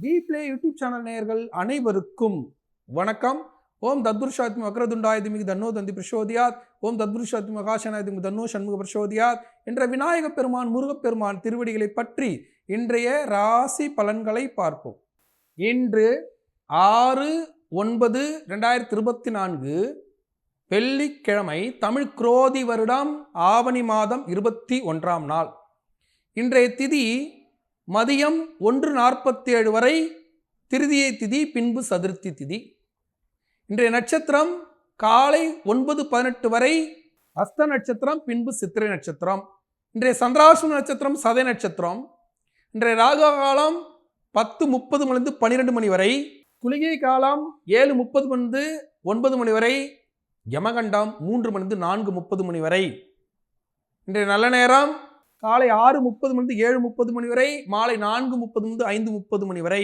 பிப்ளே YouTube channel நேயர்கள் அனைவருக்கும் வணக்கம். ஓம் தத்புருஷாத்மி வக்ரதுண்டாயுதமிகு தன்னோ தந்தி பிரசோதியாத். ஓம் தத்புருஷாத்மி மகாசனாயுதமிகு தன்னோ சண்முக பிரசோதியாத் என்ற விநாயக பெருமான் முருகப்பெருமான் திருவடிகளை பற்றி இன்றைய ராசி பலன்களை பார்ப்போம். இன்று 6/9/2024 வெள்ளிக்கிழமை, தமிழ் குரோதி வருடம் ஆவணி மாதம் 21ஆம் நாள். இன்றைய திதி மதியம் 1:47 வரை திருதியை திதி, பின்பு சதுர்த்தி திதி. இன்றைய நட்சத்திரம் காலை 9:18 வரை அஸ்த நட்சத்திரம், பின்பு சித்திரை நட்சத்திரம். இன்றைய சந்திராஷ்டம நட்சத்திரம் சதய நட்சத்திரம். இன்றைய ராகு காலம் 10:30 12 மணி வரை, குளிகை காலம் 7:30 9 மணி வரை, யமகண்டம் 3 4:30 மணி வரை. இன்றைய நல்ல நேரம் காலை 6:30 7:30 மணி வரை, மாலை 4:30 5:30 மணி வரை.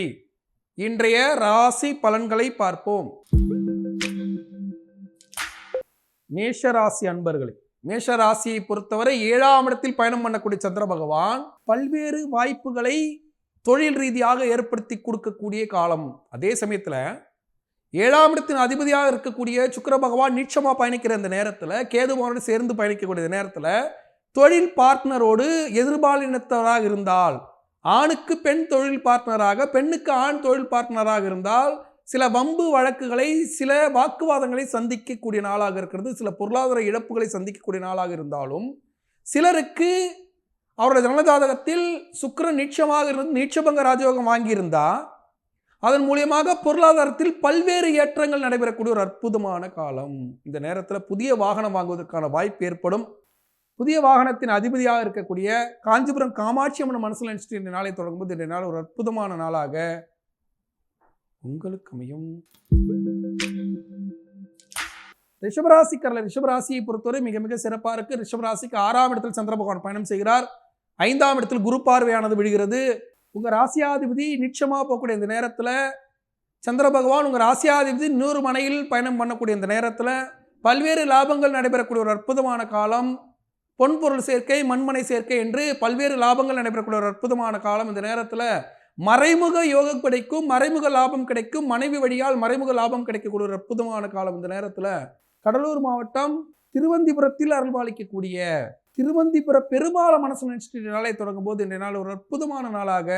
இன்றைய ராசி பலன்களை பார்ப்போம். மேஷராசி அன்பர்களே, மேஷராசியை பொறுத்தவரை 7ஆம் இடத்தில் பயணம் பண்ணக்கூடிய சந்திர பகவான் பல்வேறு வாய்ப்புகளை தொழில் ரீதியாக ஏற்படுத்தி கொடுக்கக்கூடிய காலம். அதே சமயத்தில் 7ஆம் இடத்தின் அதிபதியாக இருக்கக்கூடிய சுக்கிர பகவான் நீட்சமாக பயணிக்கிற இந்த நேரத்தில், கேதுவோடு சேர்ந்து பயணிக்கக்கூடிய நேரத்தில் தொழில் பார்ட்னரோடு எதிர்பாலினத்தவராக இருந்தால், ஆணுக்கு பெண் தொழில் பார்ட்னராக, பெண்ணுக்கு ஆண் தொழில் பார்ட்னராக இருந்தால் சில வம்பு வழக்குகளை, சில வாக்குவாதங்களை சந்திக்கக்கூடிய நாளாக இருக்கிறது. சில பொருளாதார இழப்புகளை சந்திக்கக்கூடிய நாளாக இருந்தாலும், சிலருக்கு அவருடைய ஜனஜாதகத்தில் சுக்கிரன் நீட்சமாக இருந்து நீட்சபங்க ராஜயோகம் வாங்கியிருந்தால் அதன் மூலியமாக பொருளாதாரத்தில் பல்வேறு ஏற்றங்கள் நடைபெறக்கூடிய ஒரு அற்புதமான காலம். இந்த நேரத்தில் புதிய வாகனம் வாங்குவதற்கான வாய்ப்பு ஏற்படும். புதிய வாகனத்தின் அதிபதியாக இருக்கக்கூடிய காஞ்சிபுரம் காமாட்சி அம்மன் மனசில் நினைச்சிட்டு இந்த நாளை தொடங்கும்போது இந்த நாள் ஒரு அற்புதமான நாளாக உங்களுக்கு அமையும். ரிஷபராசியை பொறுத்தவரை மிக மிக சிறப்பாக இருக்கு. ரிஷபராசிக்கு 6ஆம் இடத்தில் சந்திர பகவான் பயணம் செய்கிறார். 5ஆம் இடத்தில் குரு பார்வையானது விடுகிறது. உங்கள் ராசியாதிபதி நீட்சமாக போகக்கூடிய இந்த நேரத்தில் சந்திர பகவான் உங்கள் ராசியாதிபதி இன்னொரு மனையில் பயணம் பண்ணக்கூடிய இந்த நேரத்தில் பல்வேறு லாபங்கள் நடைபெறக்கூடிய ஒரு அற்புதமான காலம். பொன்பொருள் சேர்க்கை, மண்மனை சேர்க்கை என்று பல்வேறு லாபங்கள் நடைபெறக்கூடிய ஒரு அற்புதமான காலம். இந்த நேரத்தில் மறைமுக யோகம் கிடைக்கும், மறைமுக லாபம் கிடைக்கும், மனைவி வழியால் மறைமுக லாபம் கிடைக்கக்கூடிய ஒரு அற்புதமான காலம். இந்த நேரத்தில் கடலூர் மாவட்டம் திருவந்திபுரத்தில் அருள்பாலிக்கக்கூடிய திருவந்திபுர பெருமாள மனசு நினைச்சிட்டு நாளை தொடங்கும் போது இந்த நாள் ஒரு அற்புதமான நாளாக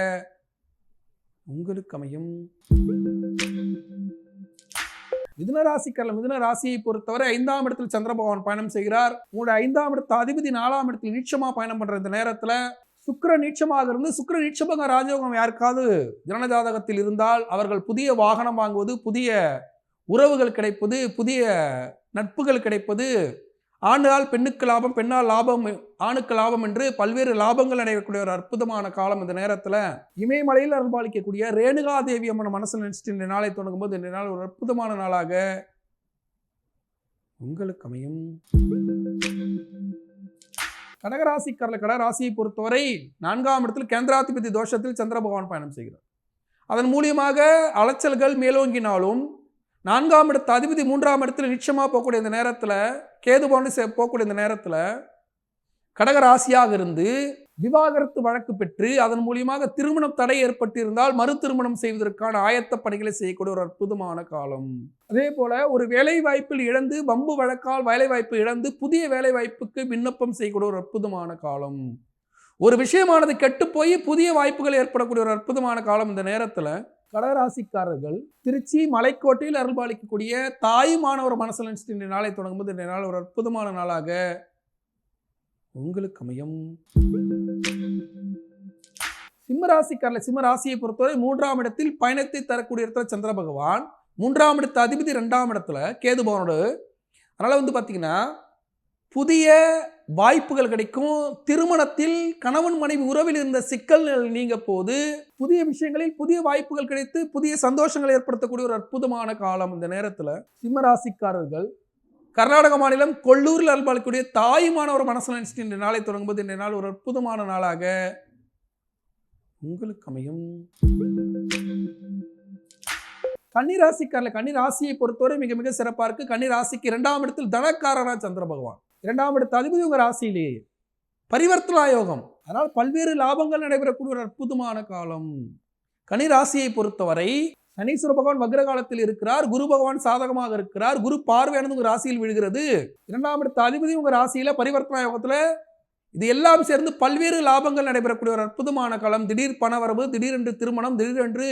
உங்களுக்கு அமையும். மிதுன ராசியை பொறுத்தவரை 5ஆம் இடத்தில் சந்திர பகவான் பயணம் செய்கிறார். உங்களுடைய 5ஆம் இடத்து அதிபதி 4ஆம் இடத்தில் நீட்சமாக பயணம் பண்ற இந்த நேரத்தில் சுக்கிர நீட்சமாக இருந்து, சுக்கிர நீட்சபங்க ராஜயோகம் யாருக்காவது ஜனஜாதகத்தில் இருந்தால் அவர்கள் புதிய வாகனம் வாங்குவது, புதிய உறவுகள் கிடைப்பது, புதிய நட்புகள் கிடைப்பது, ஆண்டால் பெண்ணுக்கு லாபம், பெண்ணால் லாபம், ஆணுக்கு லாபம் என்று பல்வேறு லாபங்கள் நடைபெறக்கூடிய ஒரு அற்புதமான காலம். இந்த நேரத்தில் இமயமலையில் அருள்பாலிக்கக்கூடிய ரேணுகா தேவி அம்மன் மனசில் நினைச்சிட்டு இந்த நாளை தொடங்கும் போது இந்த நாள் ஒரு அற்புதமான நாளாக உங்களுக்கு அமையும். கடகராசியை பொறுத்தவரை 4ஆம் இடத்தில் கேந்திராதிபதி தோஷத்தில் சந்திர பகவான் பயணம் செய்கிறார். அதன் மூலியமாக அலைச்சல்கள் மேலோங்கினாலும் 4ஆம் இடத்து அதிபதி 3ஆம் இடத்தில் நிச்சயமாக போகக்கூடிய இந்த நேரத்தில், கேது போன்று போகக்கூடிய இந்த நேரத்தில் கடகராசியாக இருந்து விவாகரத்து வழக்கு பெற்று அதன் மூலியமாக திருமணம் தடை ஏற்பட்டிருந்தால் மறு திருமணம் செய்வதற்கான ஆயத்த பணிகளை செய்யக்கூடிய ஒரு அற்புதமான காலம். அதே போல ஒரு வேலை வாய்ப்பில் இழந்து, வம்பு வழக்கால் வேலை வாய்ப்பு இழந்து புதிய வேலை வாய்ப்புக்கு விண்ணப்பம் செய்யக்கூடிய ஒரு அற்புதமான காலம். ஒரு விஷயமானது கெட்டு போய் புதிய வாய்ப்புகள் ஏற்படக்கூடிய ஒரு அற்புதமான காலம். இந்த நேரத்தில் கடகராசிக்காரர்கள் திருச்சி மலைக்கோட்டையில் அருள்பாலிக்கக்கூடிய தாயுமானவர் மனசில் நினைச்சிட்டு இந்த நாளை தொடங்கும்போது இந்த நாள் ஒரு அற்புதமான நாளாக உங்களுக்கு அமையும். சிம்மராசியை பொறுத்தவரை 3ஆம் இடத்தில் பயணத்தை தரக்கூடிய இடத்துல சந்திர பகவான், 3ஆம் இடத்து அதிபதி 2ஆம் இடத்துல கேது பகவானோடு. அதனால பார்த்தீங்கன்னா புதிய வாய்ப்புகள் கிடைக்கும். திருமணத்தில் கணவன் மனைவி உறவில் இருந்த சிக்கல்கள் நீங்க போது புதிய விஷயங்களில் புதிய வாய்ப்புகள் கிடைத்து புதிய சந்தோஷங்களை ஏற்படுத்தக்கூடிய ஒரு அற்புதமான காலம். இந்த நேரத்தில் சிம்மராசிக்காரர்கள் கர்நாடக மாநிலம் கொல்லூரில் அருள்பாலிக்கக்கூடிய தாயுமானவர் மனசில் நினைச்சிட்டு இந்த நாளை தொடங்கும்போது இந்த நாள் ஒரு அற்புதமான நாளாக உங்களுக்கு அமையும். கன்னிராசியை பொறுத்தவரை மிக மிக சிறப்பாக இருக்கு. கன்னிராசிக்கு 2ஆம் இடத்தில் தனக்காரனா சந்திர பகவான், 2ஆம் இடத்து அதிபதி உங்க ராசியிலேயே பரிவர்த்தனா யோகம். அதனால் பல்வேறு லாபங்கள் நடைபெறக்கூடிய ஒரு அற்புதமான காலம். கன்னி ராசியை பொறுத்தவரை சனீஸ்வர பகவான் வக்ர காலத்தில் இருக்கிறார். குரு பகவான் சாதகமாக இருக்கிறார். குரு பார்வையானது உங்க ராசியில் விழுகிறது. 2ஆம் இடத்து அதிபதி உங்க ராசியில பரிவர்த்தனா யோகத்துல. இது எல்லாம் சேர்ந்து பல்வேறு லாபங்கள் நடைபெறக்கூடிய ஒரு அற்புதமான காலம். திடீர் பணவரவு, திடீரென்று திருமணம், திடீரென்று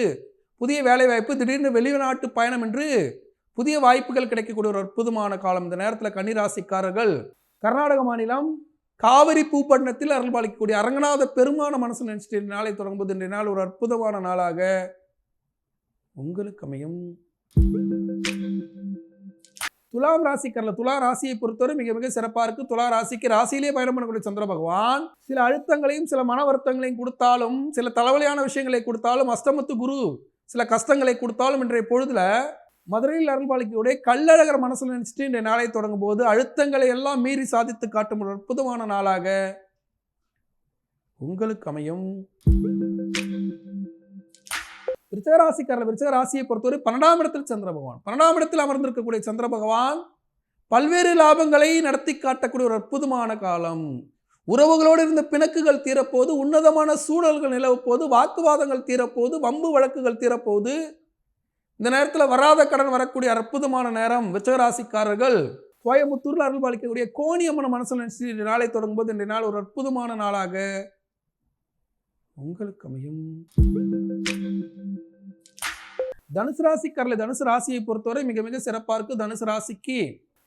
புதிய வேலைவாய்ப்பு, திடீர்னு வெளிநாட்டு பயணம் என்று புதிய வாய்ப்புகள் கிடைக்கக்கூடிய ஒரு அற்புதமான காலம். இந்த நேரத்தில் கன்னிராசிக்காரர்கள் கர்நாடக மாநிலம் காவிரி பூப்பட்டினத்தில் அருள்பாலிக்கக்கூடிய அரங்கநாத பெருமான மனசு நினைச்சிட்டு நாளை தொடங்கும்போது இன்றைய நாள் ஒரு அற்புதமான நாளாக உங்களுக்கு அமையும். துலாம் ராசிக்காரர்கள், துலா ராசியை பொறுத்தவரை மிக மிக சிறப்பாக இருக்கு. துலா ராசிக்கு ராசியிலே பயணம் பண்ணக்கூடிய சந்திர பகவான் சில அழுத்தங்களையும் சில மன வருத்தங்களையும் கொடுத்தாலும், சில தலைவலியான விஷயங்களை கொடுத்தாலும், அஷ்டமத்து குரு சில கஷ்டங்களை கொடுத்தாலும், இன்றைய பொழுதுல மதுரையில் அருள்பாலிக்கக்கூடிய கள்ளழகர் மனசில் நினைச்சிட்டு இன்றைய நாளை தொடங்கும் போது அழுத்தங்களை எல்லாம் மீறி சாதித்து காட்டும் ஒரு அற்புதமான நாளாக உங்களுக்கு அமையும். விருச்சிக ராசிக்காரர்கள், விருச்சிக ராசியை பொறுத்தவரை 12ஆம் இடத்தில் சந்திர பகவான், 12ஆம் இடத்தில் அமர்ந்திருக்கக்கூடிய சந்திர பகவான் பல்வேறு லாபங்களை நடத்தி காட்டக்கூடிய ஒரு அற்புதமான காலம். உறவுகளோடு இருந்த பிணக்குகள் தீரப்போது, உன்னதமான சூழல்கள் நிலவப்போது, வாக்குவாதங்கள் தீரப்போது, வம்பு வழக்குகள் தீரப்போது. இந்த நேரத்தில் வராத கடன் வரக்கூடிய அற்புதமான நேரம். விருச்சிக ராசிக்காரர்கள் கோயம்புத்தூரில் அருள்பாலிக்கக்கூடிய கோணியம்மன் மனசில் நினைச்சு நாளை தொடங்கும் போது இன்றைய நாள் ஒரு அற்புதமான நாளாக உங்களுக்கு அமையும். தனுசு ராசிக்காரர்கள், தனுசு ராசியை பொறுத்தவரை மிக மிக சிறப்பாக இருக்கு. தனுசு ராசிக்கு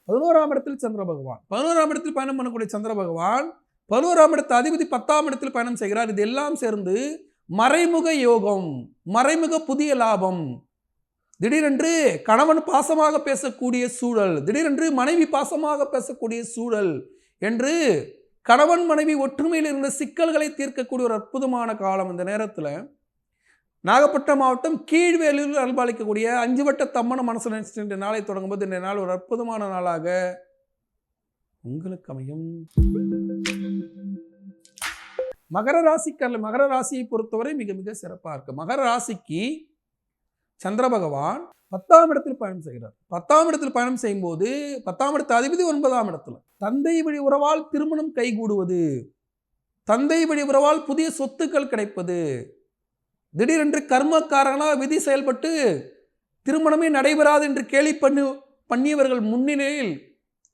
11ஆம் இடத்தில் சந்திர பகவான், 11ஆம் இடத்தில் பயணம் பண்ணக்கூடிய சந்திர பகவான் 11ஆம் இடத்து அதிபதி 10ஆம் இடத்தில் பயணம் செய்கிறார். இது எல்லாம் சேர்ந்து மறைமுக யோகம், மறைமுக புதிய லாபம். திடீரென்று கணவன் பாசமாக பேசக்கூடிய சூழல், திடீரென்று மனைவி பாசமாக பேசக்கூடிய சூழல் என்று கணவன் மனைவி ஒற்றுமையில் இருந்த சிக்கல்களை தீர்க்கக்கூடிய ஒரு அற்புதமான காலம். இந்த நேரத்தில் நாகப்பட்டினம் மாவட்டம் கீழ்வேலூரில் அருள்பாலிக்கக்கூடிய 5 வட்ட தம்மன மனசு நினைச்சிட்டு நாளை தொடங்கும்போது இந்த நாள் ஒரு அற்புதமான நாளாக உங்களுக்கு அமையும். மகர ராசிக்காரர்கள், மகர ராசியை பொறுத்தவரை மிக மிக சிறப்பாக இருக்கு. மகர ராசிக்கு சந்திர பகவான் 10ஆம் இடத்தில் பயணம் செய்கிறார். 10ஆம் இடத்தில் பயணம் செய்யும் போது 10ஆம் இடத்து அதிபதி 9ஆம் இடத்துல. தந்தை வழி உறவால் திருமணம் கைகூடுவது, தந்தை வழி உறவால் புதிய சொத்துக்கள் கிடைப்பது, திடீரென்று கர்மக்காரனாக விதி செயல்பட்டு திருமணமே நடைபெறாது என்று கேலி பண்ணியவர்கள் முன்னிலையில்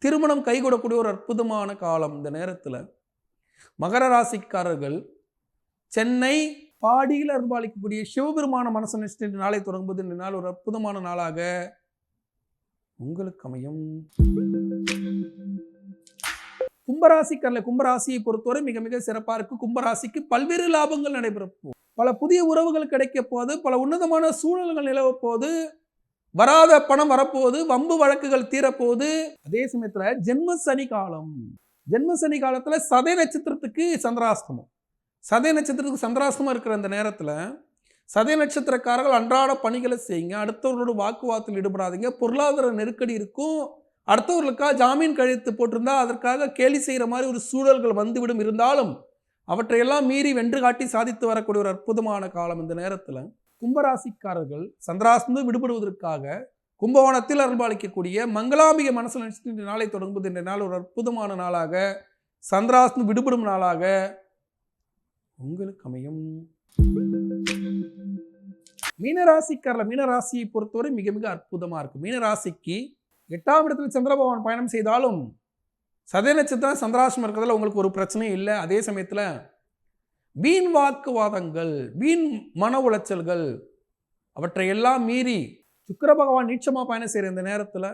திருமணம் கைகூடக்கூடிய ஒரு அற்புதமான காலம். இந்த நேரத்தில் மகர ராசிக்காரர்கள் சென்னை பாடியில் அருள்பாலிக்கக்கூடிய சிவபெருமான மனசு நினைச்சிட்டு நாளை தொடங்கும்போது இந்த நாள் ஒரு அற்புதமான நாளாக உங்களுக்கு அமையும். கும்பராசிக்காரர்கள், கும்பராசியை பொறுத்தவரை மிக மிக சிறப்பாக இருக்கு. கும்பராசிக்கு பல்வேறு லாபங்கள் நடைபெறும். பல புதிய உறவுகள் கிடைக்க போது, பல உன்னதமான சூழல்கள் நிலவ போது, வராத பணம் வரப்போது, வம்பு வழக்குகள் தீரப்போது. அதே சமயத்தில் ஜென்ம சனி காலம், ஜென்ம சனி காலத்தில் சதய நட்சத்திரத்துக்கு சந்திராஷ்டமம், சதய நட்சத்திரத்துக்கு சந்திராஷ்டமம் இருக்கிற அந்த நேரத்தில் சதய நட்சத்திரக்காரர்கள் அன்றாட பணிகளை செய்யுங்க. அடுத்தவர்களோட வாக்குவாதத்தில் ஈடுபடாதீங்க. பொருளாதார நெருக்கடி இருக்கும். அடுத்தவர்களுக்காக ஜாமீன் கழித்து போட்டிருந்தா அதற்காக கேலி செய்கிற மாதிரி ஒரு சூழல்கள் வந்துவிடும். இருந்தாலும் அவற்றையெல்லாம் மீறி வென்று காட்டி சாதித்து வரக்கூடிய ஒரு அற்புதமான காலம். இந்த நேரத்தில் கும்பராசிக்காரர்கள் சந்திராஷ்டமம் விடுபடுவதற்காக கும்பகோணத்தில் அருள்பாலிக்கக்கூடிய மங்களாம்பிகை மனசில் நினைச்சிட்டு நாளை தொடங்கும்போது இந்த நாள் ஒரு அற்புதமான நாளாக, சந்திராஷ்டமம் விடுபடும் நாளாக உங்களுக்கு அமையும். மீனராசிக்காரர்கள், மீனராசியை பொறுத்தவரை மிக மிக அற்புதமாக இருக்கு. மீனராசிக்கு 8ஆம் இடத்தில் சந்திர பகவான் பயணம் செய்தாலும் சதய நட்சத்திரம் சந்திராஷ்டமம் இருக்கிறதுல உங்களுக்கு ஒரு பிரச்சனையும் இல்லை. அதே சமயத்தில் வீண் வாக்குவாதங்கள், வீண் மன உளைச்சல்கள் அவற்றை எல்லாம் மீறி சுக்கிர பகவான் நீச்சமாக பயணம் செய்கிற இந்த நேரத்தில்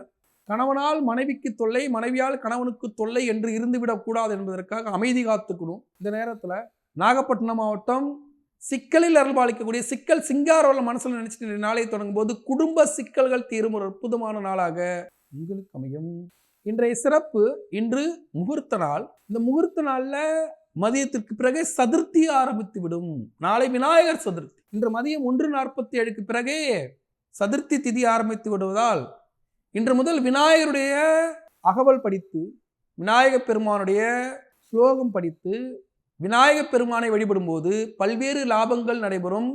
கணவனால் மனைவிக்கு தொல்லை, மனைவியால் கணவனுக்கு தொல்லை என்று இருந்துவிடக்கூடாது என்பதற்காக அமைதி காத்துக்கணும். இந்த நேரத்தில் நாகப்பட்டினம் மாவட்டம் சிக்கலில் அருள்பாலிக்கக்கூடிய சிக்கல் சிங்காரோல மனசில் நினைச்சிட்டு நாளை தொடங்கும் போது குடும்ப சிக்கல்கள் தீரும் ஒரு அற்புதமான நாளாக உங்களுக்கு அமையும். இன்றைய சிறப்பு, இன்று முகூர்த்த நாள். இந்த முகூர்த்த நாளில் மதியத்திற்கு பிறகு சதுர்த்தி ஆரம்பித்து விடும். நாளை விநாயகர் சதுர்த்தி. இன்று மதியம் 1:47க்கு பிறகே சதுர்த்தி திதி ஆரம்பித்து விடுவதால் இன்று முதல் விநாயகருடைய அகவல் படித்து, விநாயகப் பெருமானுடைய ஸ்லோகம் படித்து, விநாயகப் பெருமானை வழிபடும் போது பல்வேறு லாபங்கள் நடைபெறும்.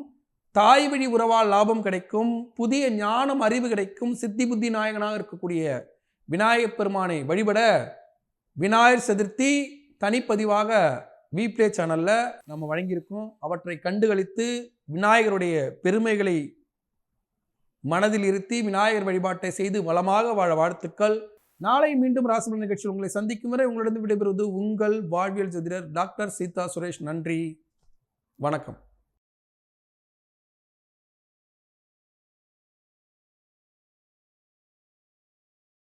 தாய் வழி உறவால் லாபம் கிடைக்கும். புதிய ஞானம், அறிவு கிடைக்கும். சித்தி புத்தி நாயகனாக இருக்கக்கூடிய விநாயகப் பெருமானை வழிபட விநாயகர் சதுர்த்தி தனிப்பதிவாக வீப்ளே சேனல்ல நம்ம வழங்கியிருக்கோம். அவற்றை கண்டுகளித்து விநாயகருடைய பெருமைகளை மனதில் இருத்தி விநாயகர் வழிபாட்டை செய்து வளமாக வாழ வாழ்த்துக்கள். நாளை மீண்டும் ராசி பலன் நிகழ்ச்சியில் உங்களை சந்திக்கும் வரை உங்களிடம் விடைபெறுவது உங்கள் வாழ்வியல் ஜோதிடர் டாக்டர் சீதா சுரேஷ். நன்றி, வணக்கம்.